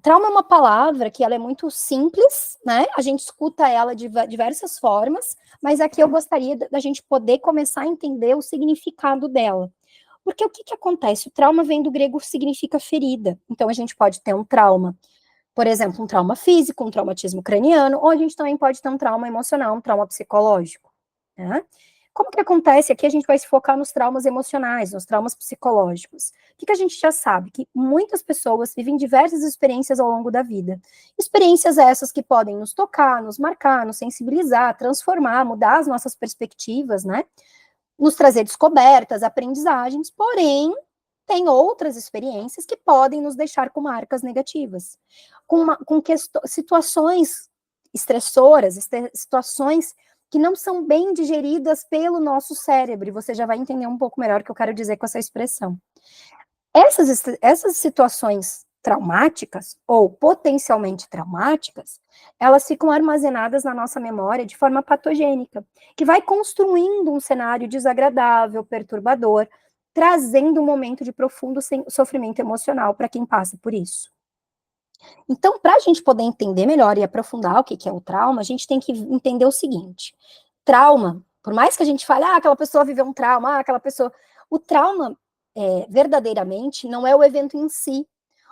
Trauma é uma palavra que ela é muito simples, né? A gente escuta ela de diversas formas, mas aqui eu gostaria da gente poder começar a entender o significado dela. Porque o que, que acontece? O trauma vem do grego, significa ferida. Então, a gente pode ter um trauma, por exemplo, um trauma físico, um traumatismo craniano, ou a gente também pode ter um trauma emocional, um trauma psicológico, né? Como que acontece? Aqui a gente vai se focar nos traumas emocionais, nos traumas psicológicos. O que, que a gente já sabe? Que muitas pessoas vivem diversas experiências ao longo da vida. Experiências essas que podem nos tocar, nos marcar, nos sensibilizar, transformar, mudar as nossas perspectivas, né? Nos trazer descobertas, aprendizagens, porém, tem outras experiências que podem nos deixar com marcas negativas, com situações estressoras, situações que não são bem digeridas pelo nosso cérebro, e você já vai entender um pouco melhor o que eu quero dizer com essa expressão. Essas situações traumáticas, ou potencialmente traumáticas, elas ficam armazenadas na nossa memória de forma patogênica, que vai construindo um cenário desagradável, perturbador, trazendo um momento de profundo sofrimento emocional para quem passa por isso. Então, para a gente poder entender melhor e aprofundar o que é o trauma, a gente tem que entender o seguinte: trauma, por mais que a gente fale, aquela pessoa viveu um trauma, aquela pessoa. O trauma, verdadeiramente, não é o evento em si.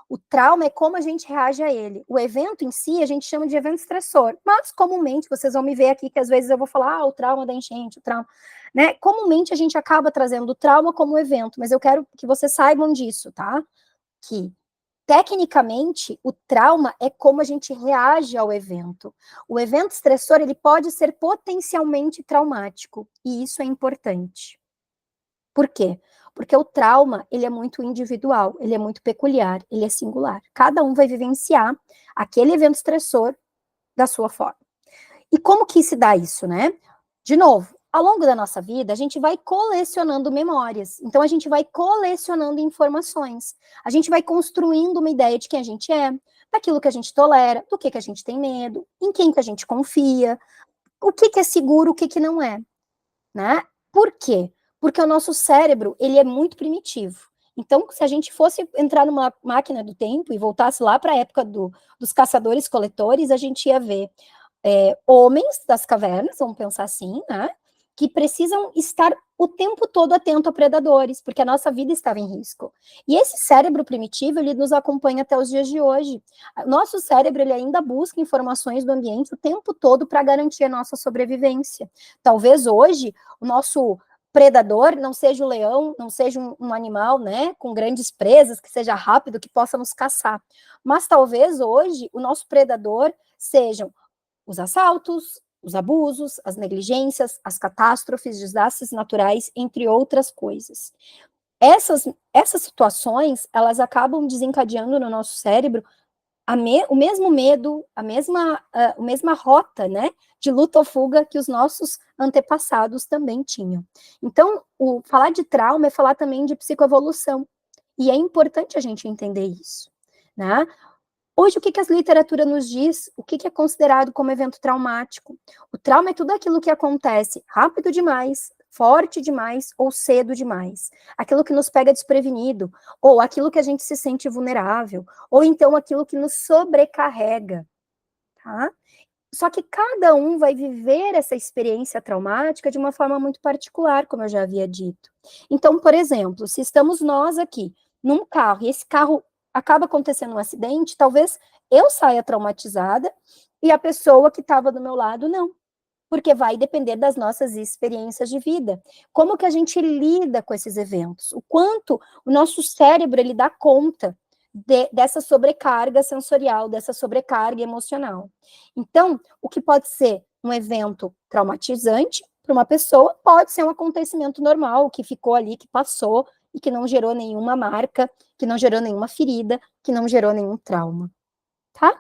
O trauma é como a gente reage a ele. O evento em si, a gente chama de evento estressor. Mas, comumente, vocês vão me ver aqui que às vezes eu vou falar, o trauma da enchente, o trauma. Né? Comumente, a gente acaba trazendo o trauma como evento, mas eu quero que vocês saibam disso, tá? Que tecnicamente, o trauma é como a gente reage ao evento. O evento estressor, ele pode ser potencialmente traumático, e isso é importante. Por quê? Porque o trauma, ele é muito individual, ele é muito peculiar, ele é singular. Cada um vai vivenciar aquele evento estressor da sua forma. E como que se dá isso, né? De novo, ao longo da nossa vida, a gente vai colecionando memórias. Então, a gente vai colecionando informações. A gente vai construindo uma ideia de quem a gente é, daquilo que a gente tolera, do que a gente tem medo, em quem que a gente confia, o que é seguro, o que não é, né? Por quê? Porque o nosso cérebro, ele é muito primitivo. Então, se a gente fosse entrar numa máquina do tempo e voltasse lá para a época dos caçadores-coletores, a gente ia ver homens das cavernas, vamos pensar assim, né? Que precisam estar o tempo todo atento a predadores, porque a nossa vida estava em risco. E esse cérebro primitivo, ele nos acompanha até os dias de hoje. Nosso cérebro, ele ainda busca informações do ambiente o tempo todo para garantir a nossa sobrevivência. Talvez hoje, o nosso predador não seja o leão, não seja um animal, né, com grandes presas, que seja rápido, que possa nos caçar. Mas talvez hoje, o nosso predador sejam os assaltos, os abusos, as negligências, as catástrofes, desastres naturais, entre outras coisas. Essas situações, elas acabam desencadeando no nosso cérebro o mesmo medo, a mesma rota, né, de luta ou fuga que os nossos antepassados também tinham. Então, falar de trauma é falar também de psicoevolução, e é importante a gente entender isso, né? Hoje, o que a literatura nos diz? O que é considerado como evento traumático? O trauma é tudo aquilo que acontece rápido demais, forte demais ou cedo demais. Aquilo que nos pega desprevenido, ou aquilo que a gente se sente vulnerável, ou então aquilo que nos sobrecarrega, tá? Só que cada um vai viver essa experiência traumática de uma forma muito particular, como eu já havia dito. Então, por exemplo, se estamos nós aqui num carro e esse carro acaba acontecendo um acidente, talvez eu saia traumatizada e a pessoa que estava do meu lado não, porque vai depender das nossas experiências de vida. Como que a gente lida com esses eventos? O quanto o nosso cérebro ele dá conta dessa sobrecarga sensorial, dessa sobrecarga emocional. Então, o que pode ser um evento traumatizante para uma pessoa, pode ser um acontecimento normal, que ficou ali, que passou, e que não gerou nenhuma marca, que não gerou nenhuma ferida, que não gerou nenhum trauma, tá?